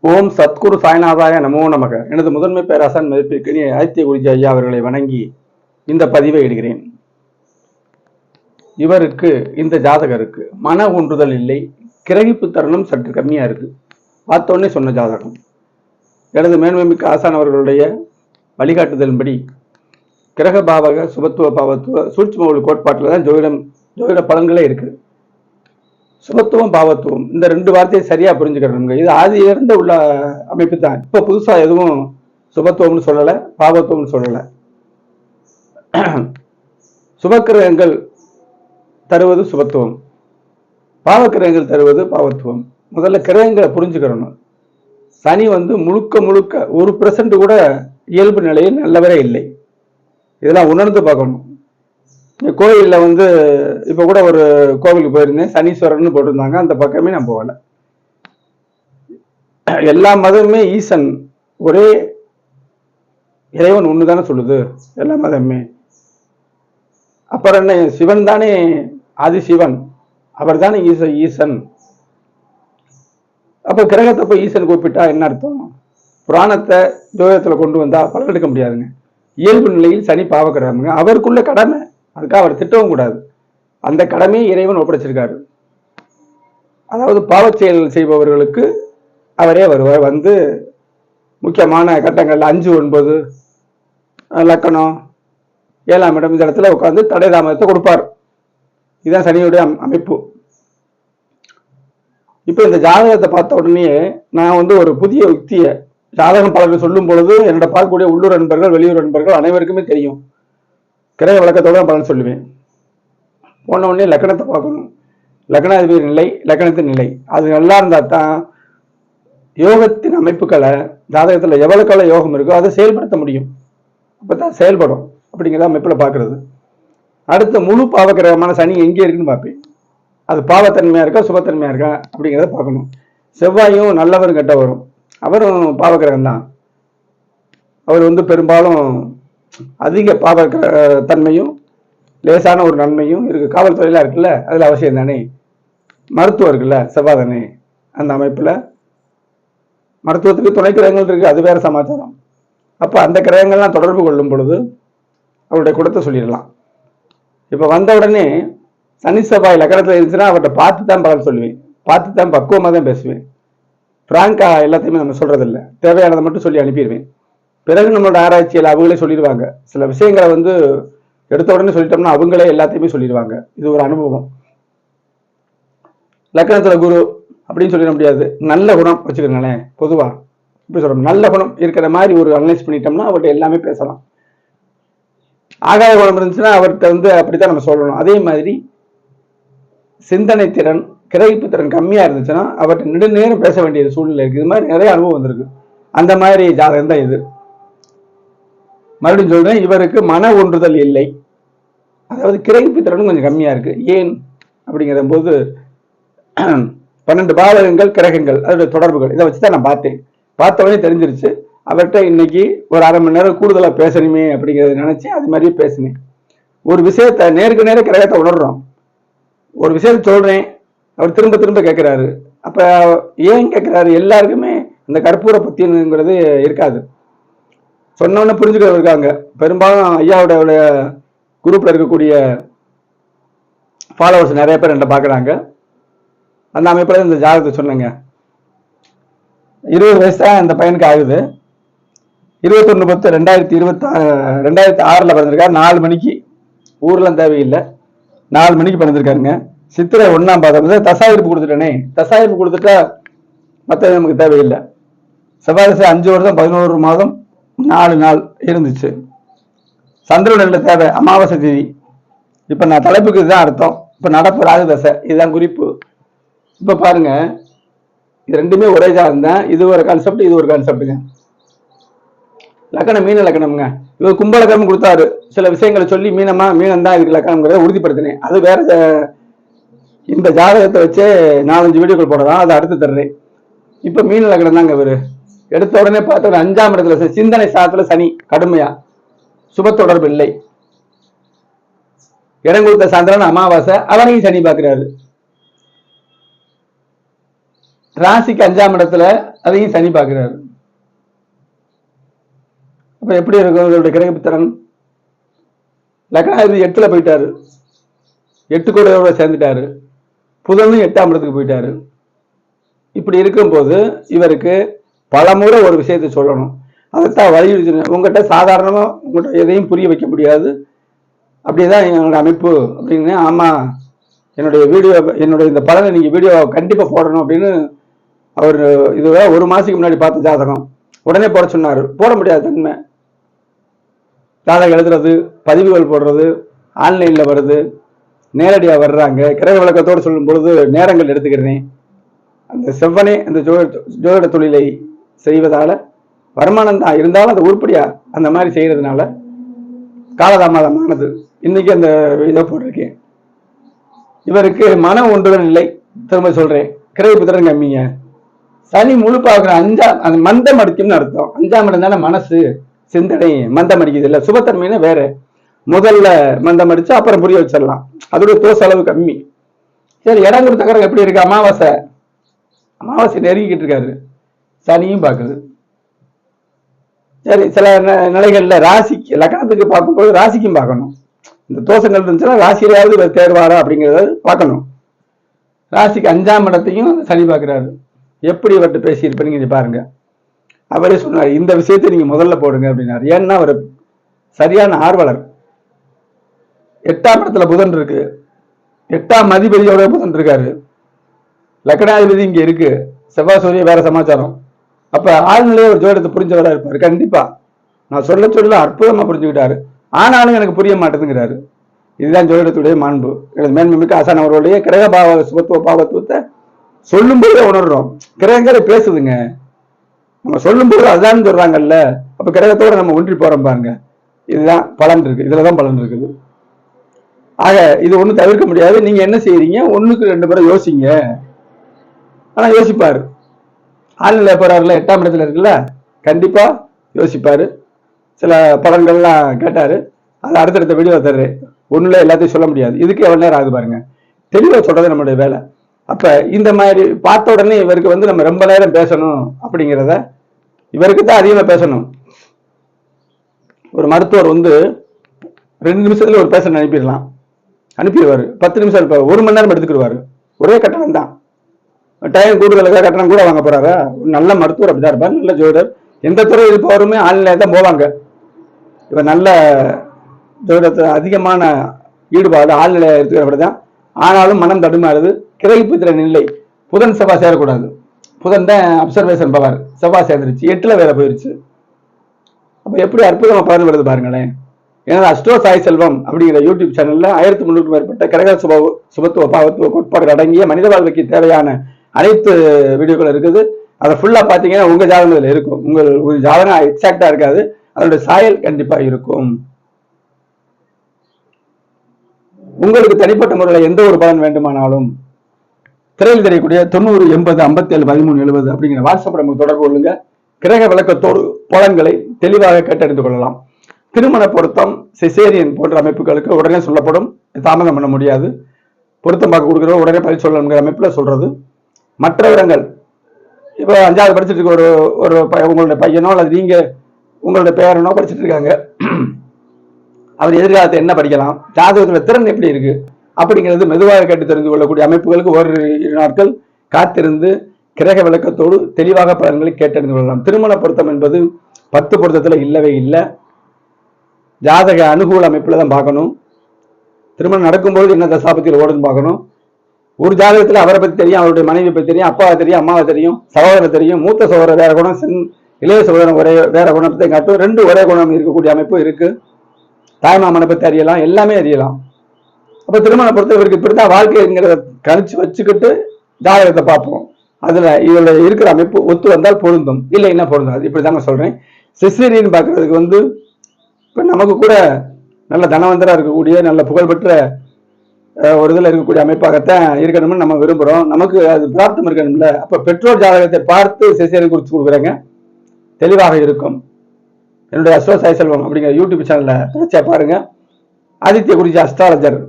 ஓம் சத்குரு சாய்நாதாய நமோ நமக. எனது முதன்மை பேராசன் மதிப்பிற்கினிய ஆதித்ய குருஜி ஐயா அவர்களை வணங்கி இந்த பதிவை இடுகிறேன். இவருக்கு, இந்த ஜாதகருக்கு மன ஒன்றுதல் இல்லை, கிரகிப்பு தருணம் சற்று கம்மியா இருக்கு. பார்த்தோன்னே சொன்ன ஜாதகம். எனது மேன்மைமிக்க ஆசான் அவர்களுடைய வழிகாட்டுதலின்படி கிரக பாவக சுபத்துவ பாவத்துவ சூட்சும ஒளி கோட்பாட்டில் தான் ஜோதிட பலன்களே இருக்கு. சுபத்துவம் பாவத்துவம் இந்த ரெண்டு வார்த்தையை சரியா புரிஞ்சுக்கிறோங்க. இது ஆதி இருந்து உள்ள அமைப்பு தான். இப்ப புதுசா எதுவும் சுபத்துவம்னு சொல்லல, பாவத்துவம்னு சொல்லல. சுபக்கிரகங்கள் தருவது சுபத்துவம், பாவக்கிரகங்கள் தருவது பாவத்துவம். முதல்ல கிரகங்களை புரிஞ்சுக்கிறணும். சனி முழுக்க முழுக்க 1% கூட இயல்பு நிலையில் நல்லவரே இல்லை. இதெல்லாம் உணர்ந்து பார்க்கணும். கோயிலில் இப்போ கூட ஒரு கோவிலுக்கு போயிருந்தேன், சனீஸ்வரன் போட்டிருந்தாங்க. அந்த பக்கமே நான் போகல. எல்லா மதமுமே ஈசன் ஒரே இறைவன் ஒன்று தானே சொல்லுது, எல்லா மதமுமே. அப்புறம் என்ன, சிவன் தானே ஆதிசிவன், அவர் தானே ஈசன். அப்போ கிரகத்தை போய் ஈசன் கூப்பிட்டா என்ன அர்த்தம்? புராணத்தை ஜோதிடத்தில் கொண்டு வந்தா பலன் எடுக்க முடியாதுங்க. இயல்பு நிலையில் சனி பாவக்கிரகம்ங்க, அவருக்குள்ள கடமை. அதுக்காக அவர் திட்டவும் கூடாது. அந்த கடமையை இறைவன் ஒப்படைச்சிருக்காரு. அதாவது பாவச் செயல் செய்பவர்களுக்கு அவரே வருவார். முக்கியமான கட்டங்கள்ல 5, 9 லக்கணம் 7ஆம் இடம் இந்த இடத்துல உட்கார்ந்து தடை தாமதத்தை கொடுப்பார். இதுதான் சனியுடைய அமைப்பு. இப்ப இந்த ஜாதகத்தை பார்த்த உடனே நான் ஒரு புதிய யுக்தியை ஜாதகம் பலர்கள் சொல்லும் பொழுது என்னோட பார்க்கக்கூடிய உள்ளூர் நண்பர்கள், வெளியூர் நண்பர்கள் அனைவருக்குமே தெரியும். கிரக விளக்கத்தோட பலன் சொல்லுவேன். போன உடனே லக்கணத்தை பார்க்கணும். லக்னாதிபதி நிலை, லக்கணத்தின் நிலை அது நல்லா இருந்தா தான் யோகத்தின் அமைப்புகளை ஜாதகத்தில் எவ்வளவுக்கால யோகம் இருக்கோ அதை செயல்படுத்த முடியும். அப்பதான் செயல்படும். அப்படிங்கிறத அமைப்புல பார்க்கறது. அடுத்த முழு பாவக்கிரகமான சனி எங்கே இருக்குன்னு பார்ப்பேன். அது பாவத்தன்மையா இருக்கா சுபத்தன்மையா இருக்கா அப்படிங்கிறத பார்க்கணும். செவ்வாயும் நல்லவரும் கெட்டவரும், அவரும் பாவக்கிரகம் தான். அவர் பெரும்பாலும் அதிக பாவ தன்மையும் லேசான ஒரு நன்மையும் இருக்கு. காவல்துறையெல்லாம் இருக்குல்ல, அதுல அவசியம் தானே. மருத்துவம் இருக்குல்ல, செவ்வாய் தானே. அந்த அமைப்புல மருத்துவத்துக்கு துணை கிரகங்கள் இருக்கு, அது வேற சமாச்சாரம். அப்ப அந்த கிரகங்கள்லாம் தொடர்பு கொள்ளும் பொழுது அவருடைய குணத்தை சொல்லிடலாம். இப்ப வந்த உடனே சனி செவ்வாய் லக்கணத்துல இருந்துச்சுன்னா அவர்கிட்ட பார்த்து தான் பலன் சொல்லுவேன். பார்த்து தான் பக்குவமா தான் பேசுவேன். பிராங்கா எல்லாத்தையுமே நம்ம சொல்றதில்லை, தேவையானதை மட்டும் சொல்லி அனுப்பிடுவேன். பிறகு நம்மளோட ஆராய்ச்சியில் அவங்களே சொல்லிடுவாங்க. சில விஷயங்களை எடுத்த உடனே சொல்லிட்டோம்னா அவங்களே எல்லாத்தையுமே சொல்லிடுவாங்க. இது ஒரு அனுபவம். லக்கணத்துல குரு அப்படின்னு சொல்லிட முடியாது. நல்ல குணம் வச்சுக்கோங்களேன். பொதுவா இப்படி சொல்றோம், நல்ல குணம் இருக்கிற மாதிரி ஒரு அனலைஸ் பண்ணிட்டோம்னா அவர்கிட்ட எல்லாமே பேசலாம். ஆகாய குணம் இருந்துச்சுன்னா அவர்கிட்ட அப்படித்தான் நம்ம சொல்லணும். அதே மாதிரி சிந்தனை திறன், கிரகிப்பு திறன் கம்மியா இருந்துச்சுன்னா அவர்கிட்ட நெடுநேரம் பேச வேண்டிய சூழ்நிலை இருக்கு. இது மாதிரி நிறைய அனுபவம் வந்திருக்கு. அந்த மாதிரி ஜாதகம் தான் இது. மறுபடியும் சொல்றேன், இவருக்கு மன ஒன்றுதல் இல்லை. அதாவது கிரகிப்பு திறனும் கொஞ்சம் கம்மியா இருக்கு. ஏன் அப்படிங்கிற போது 12 பாவகங்கள், கிரகங்கள், அதோட தொடர்புகள், இதை வச்சுதான் நான் பார்த்தேன். பார்த்தவொடனே தெரிஞ்சிருச்சு. அவர்கிட்ட இன்னைக்கு ஒரு அரை மணி நேரம் கூடுதலா பேசணுமே அப்படிங்கிறத நினைச்சு அது மாதிரியே பேசினேன். ஒரு விஷயத்த நேருக்கு நேர கிரகத்தை உணர்றோம். ஒரு விஷயத்த சொல்றேன், அவர் திரும்ப திரும்ப கேட்கிறாரு. அப்ப ஏன் கேட்கிறாரு? எல்லாருக்குமே இந்த கற்பூர பத்திங்கிறது இருக்காது. சொன்னோன்னு புரிஞ்சுக்கிறவர் இருக்காங்க. பெரும்பாலும் ஐயாவோட குரூப்ல இருக்கக்கூடிய ஃபாலோவர்ஸ் நிறைய பேர் என்ன பார்க்குறாங்க. அந்த அமைப்புல இந்த ஜாதகத்தை சொன்னேங்க. 20 வயசு தான் இந்த பையனுக்கு ஆகுது. 21/10/2006 பிறந்திருக்காரு. 4 மணிக்கு, ஊர்லாம் தேவையில்லை, 4 மணிக்கு பிறந்திருக்காருங்க. சித்திரை 1ஆம் பாதம். தசாயிருப்பு கொடுத்துட்டேனே, தசாயிருப்பு கொடுத்துட்டா மற்ற நமக்கு தேவையில்லை. செவ்வாய் 5 வருஷம் 11 மாதம் 4 நாள் இருந்துச்சு. சந்திரனில் தேவை அமாவாசை தேதி. இப்ப நான் தலைப்புக்கு இதுதான் அர்த்தம். இப்ப நடப்பு ராகு தசை, இதுதான் குறிப்பு. இப்ப பாருங்க, இது ரெண்டுமே ஒரே ஜாதகம் தான். இது ஒரு கான்செப்ட், இது ஒரு கான்செப்டுங்க. லக்கணம் மீன லக்கணம்ங்க. இவர் கும்ப லக்கணம் கொடுத்தாரு. சில விஷயங்களை சொல்லி மீனம் தான் இதுக்கு லக்கணம்ங்கிறத உறுதிப்படுத்தினேன். அது வேற. இந்த ஜாதகத்தை வச்சே 4-5 வீடியோக்கள் போடலாம், அதை அடுத்து தர்றேன். இப்ப மீன லக்கணம் தாங்க இவரு. எடுத்த உடனே பார்த்த 5ஆம் இடத்துல சிந்தனை சாத்துல சனி கடுமையா, சுப தொடர்பு இல்லை. இடம் கொடுத்த சந்திரன் அமாவாசை, அவனையும் சனி பார்க்கிறாரு. ராசிக்கு 5ஆம் இடத்துல அதையும் சனி பார்க்கிறாரு. அப்ப எப்படி இருக்கும் இதோட கிரகபித்திரன்? லக்னாதிபதி 8ல போயிட்டாரு, 8 கூடையோட சேர்ந்துட்டாரு, புதனும் 8ஆம் இடத்துக்கு போயிட்டாரு. இப்படி இருக்கும்போது இவருக்கு பலமுறை ஒரு விஷயத்தை சொல்லணும். அதைத்தான் வலியுறுத்தினேன். உங்கள்கிட்ட சாதாரணமா உங்கள்கிட்ட எதையும் புரிய வைக்க முடியாது, அப்படிதான் என்னோட அமைப்பு அப்படின்னு. ஆமா, என்னுடைய இந்த பலனை நீங்க வீடியோ கண்டிப்பா போடணும் அப்படின்னு அவர் இதுவே 1 மாசத்துக்கு முன்னாடி பார்த்த ஜாதகம் உடனே போட சொன்னாரு. போட முடியாது. தன்மை ஜாதகம் எழுதுறது, பதிவுகள் போடுறது, ஆன்லைன்ல வருது, நேரடியா வர்றாங்க. கிரக விளக்கத்தோடு சொல்லும் பொழுது நேரங்கள் எடுத்துக்கிறேன். அந்த செவ்வனே அந்த ஜோதிட தொழிலை செய்வதால வருமானம் தான் இருந்தாலும் அது உருப்படியா அந்த மாதிரி செய்யறதுனால காலதாமதமானது. இன்னைக்கு அந்த இதை போட்டிருக்கேன். இவருக்கு மன ஒன்றுதல் இல்லை. திரும்ப சொல்றேன், கிரகபித்திரன் கம்மிங்க. சனி முழு பார்க்குற அந்த மந்தம் அடிக்கும்னு அர்த்தம். 5ஆம் இடம் தானே மனசு, சிந்தனை மந்தம் அடிக்குது இல்லை. சுபத்தன்மைனா வேற. முதல்ல மந்தம் அடிச்சு அப்புறம் புரிய வச்சிடலாம். அதோட தோசை அளவு கம்மி. சரி, இடம் கொடுத்த கிரகம் எப்படி இருக்கு? அமாவாசை நெருங்கிக்கிட்டு இருக்காரு, சனியும் பார்க்குது. சரி, சில நிலைகள்ல ராசிக்கு லக்னத்துக்கு பார்க்கும்போது ராசிக்கும் பார்க்கணும். இந்த தோஷங்கள் இருந்துச்சுன்னா ராசியிலாவது தேர்வாரா அப்படிங்கிறத பார்க்கணும். ராசிக்கு 5ஆம் இடத்தையும் சனி பார்க்கிறாரு. எப்படி இவர்கிட்ட பேசியிருப்பேன்னு நீங்க பாருங்க. அவரே சொன்னார், இந்த விஷயத்தை நீங்க முதல்ல போடுங்க அப்படின்னாரு. ஏன்னா அவர் சரியான ஆர்வலர். 8ஆம் இடத்துல புதன் இருக்கு, 8ஆம் அதிபதியோட புதன் இருக்காரு, லக்னாதிபதி இங்க இருக்கு, செவ்வாய் சூரியன் வேற சமாச்சாரம். அப்ப ஆழ்நிலையை ஒரு ஜோடத்தை புரிஞ்சவரா இருப்பாரு. கண்டிப்பா நான் சொல்ல அற்புதமா புரிஞ்சுக்கிட்டாரு. ஆனாலும் எனக்கு புரிய மாட்டேங்குறாரு. இதுதான் ஜோதிடத்துடைய மாண்பு. மேன்மை மிக்க ஆசான் அவர்களுடைய கிரக சுபத்துவ பாவத்துவத்தை சொல்லும் போதே உணர்றோம். கிரகங்களை பேசுதுங்க, நம்ம சொல்லும் போது அதுதான் சொல்றாங்கல்ல. அப்ப கிரகத்தோட நம்ம ஒன்றி போறோம் பாருங்க. இதுதான் பலன் இருக்கு, இதுலதான் பலன் இருக்குது. ஆக இது ஒண்ணு தவிர்க்க முடியாது. நீங்க என்ன செய்யறீங்க, 1க்கு 2 முறை யோசிங்க. ஆனா யோசிப்பாரு. ஆழ்நிலை போறாருல, 8ஆம் இடத்துல இருக்குல்ல, கண்டிப்பா யோசிப்பாரு. சில பலன்கள்லாம் கேட்டாரு, அது அடுத்தடுத்த வீடியோ தர்றேன். ஒண்ணுல எல்லாத்தையும் சொல்ல முடியாது. இதுக்கு எவ்வளவு நேரம் ஆகுது பாருங்க. தெளிவா சொல்றது நம்மளுடைய வேலை. அப்ப இந்த மாதிரி பார்த்த உடனே இவருக்கு நம்ம ரொம்ப நேரம் பேசணும் அப்படிங்கிறத இவருக்கு தான் அதிகமா பேசணும். ஒரு மருத்துவர் 2 நிமிஷத்துல ஒரு பேஷண்ட் அனுப்பிடுவாரு. 10 நிமிஷம் இருப்பாரு, 1 மணி நேரம் எடுத்துக்கிடுவாரு. ஒரே கட்டணம் தான். டைம் கூடுதலுக்காக கட்டணம் கூட வாங்க போறாரு. நல்ல மருத்துவர் அப்படிதான் இருப்பார், நல்ல ஜோதிடர். எந்த துறை இருப்பவருமே ஆன்லைன்ல தான் போவாங்க. இவர் நல்ல ஜோதிடத்தை அதிகமான ஈடுபாடு ஆழ்நிலை இருக்கிறபடிதான். ஆனாலும் மனம் தடுமாறுது. கிரகிப்புத்திறன் இல்லை. புதன் செவ்வாய் சேரக்கூடாது. புதன் தான் அப்சர்வேஷன் பவர், செவ்வாய் சேர்ந்துருச்சு, 8ல வேற போயிருச்சு. அப்ப எப்படி அற்புதமா பலன் வருது பாருங்களேன். ஏன்னா அஸ்ட்ரோ சாய் செல்வம் அப்படிங்கிற யூடியூப் சேனல்ல 1300 மேற்பட்ட கிரக சுபத்துவ பாவத்துவ கோட்பாடுகள் அடங்கிய மனித வாழ்க்கைக்கு தேவையான அனைத்து வீடியோக்கள் இருக்குது. அதை ஃபுல்லா பாத்தீங்கன்னா உங்க ஜாதகத்துல இருக்கும். உங்கள் ஜாதகம் எக்ஸாக்டா இருக்காது, அதோட சாயல் கண்டிப்பா இருக்கும். உங்களுக்கு தனிப்பட்ட முறையில் எந்த ஒரு பலன் வேண்டுமானாலும் திரையில் தெரியக்கூடிய 90 80 57 13 70 அப்படிங்கிற வாட்ஸ்அப் நமக்கு தொடர்பு கொள்ளுங்க. கிரக விளக்கத்தோடு பலன்களை தெளிவாக கேட்டறிந்து கொள்ளலாம். திருமண பொருத்தம், சிசேரியன் போன்ற அமைப்புகளுக்கு உடனே சொல்லப்படும், தாமதம் பண்ண முடியாது. பொருத்தம் பார்க்க கொடுக்குற உடனே பதில் சொல்லணுங்கிற அமைப்புல சொல்றது. மற்ற விவரங்கள் இப்போ 5வது படிச்சுட்டு இருக்க ஒரு உங்களுடைய பையனோ அல்லது நீங்க உங்களுடைய பேரனோ படிச்சுட்டு இருக்காங்க. அவர் எதிர்காலத்தை என்ன படிக்கலாம், ஜாதகத்துல திறன் எப்படி இருக்கு அப்படிங்கிறது மெதுவாக கேட்டு தெரிந்து கொள்ளக்கூடிய அமைப்புகளுக்கு 1 நாட்கள் காத்திருந்து கிரக விளக்கத்தோடு தெளிவாக பலன்களை கேட்டறிந்து கொள்ளலாம். திருமண பொருத்தம் என்பது 10 பொருத்தத்துல இல்லவே இல்லை. ஜாதக அனுகூல அமைப்புல தான் பார்க்கணும். திருமணம் நடக்கும்போது என்ன தசாபத்தியில் ஓடுன்னு பார்க்கணும். ஒரு ஜாதகத்துல அவரை பத்தி தெரியும், அவருடைய மனைவி பத்தி தெரியும், அப்பாவை தெரியும், அம்மாவை தெரியும், சகோதரர் தெரியும், மூத்த சகோதரர் வேற குணம், இளைய சகோதரன் வேற குணத்தை காட்டும். 2 ஒரே குணம் இருக்கக்கூடிய அமைப்பு இருக்கு. தாய்மாமனை பத்தி அறியலாம், எல்லாமே அறியலாம். அப்ப திருமண பொறுத்த இவருக்கு இப்படிதான் வாழ்க்கைங்கிறத கணிச்சு வச்சுக்கிட்டு ஜாதகத்தை பார்ப்போம். அதுல இதுல இருக்கிற அமைப்பு ஒத்து வந்தால் பொருந்தும், இல்லைன்னா பொருந்தாது. இப்படிதாங்க சொல்றேன். சிசேரியன் பார்க்கறதுக்கு இப்ப நமக்கு கூட நல்ல தனவந்தரா இருக்கக்கூடிய நல்ல புகழ்பெற்ற ஒரு இதுல இருக்கக்கூடிய அமைப்பாகத்தான் இருக்கணும்னு நம்ம விரும்புறோம். நமக்கு அது பிராப்தம் இருக்கணும்ல. அப்ப பெற்றோர் ஜாதகத்தை பார்த்து சிசேரியன் குறிச்சு கொடுக்குறேங்க, தெளிவாக இருக்கும். என்னுடைய அஸ்ட்ரோ சாய் செல்வம் அப்படிங்கிற யூடியூப் சேனல்ல தொடர்ச்சியா பாருங்க. ஆதித்ய குருஜி அஸ்ட்ராலஜர்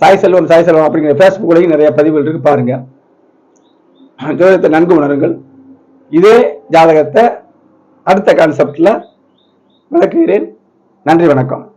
சாய் செல்வம் அப்படிங்கிற ஃபேஸ்புக்லையும் நிறைய பதிவுகள் இருக்கு, பாருங்க. ஜோதிடத்தை நன்கு உணருங்கள். இதே ஜாதகத்தை அடுத்த கான்செப்ட்ல விளக்குகிறேன். நன்றி, வணக்கம்.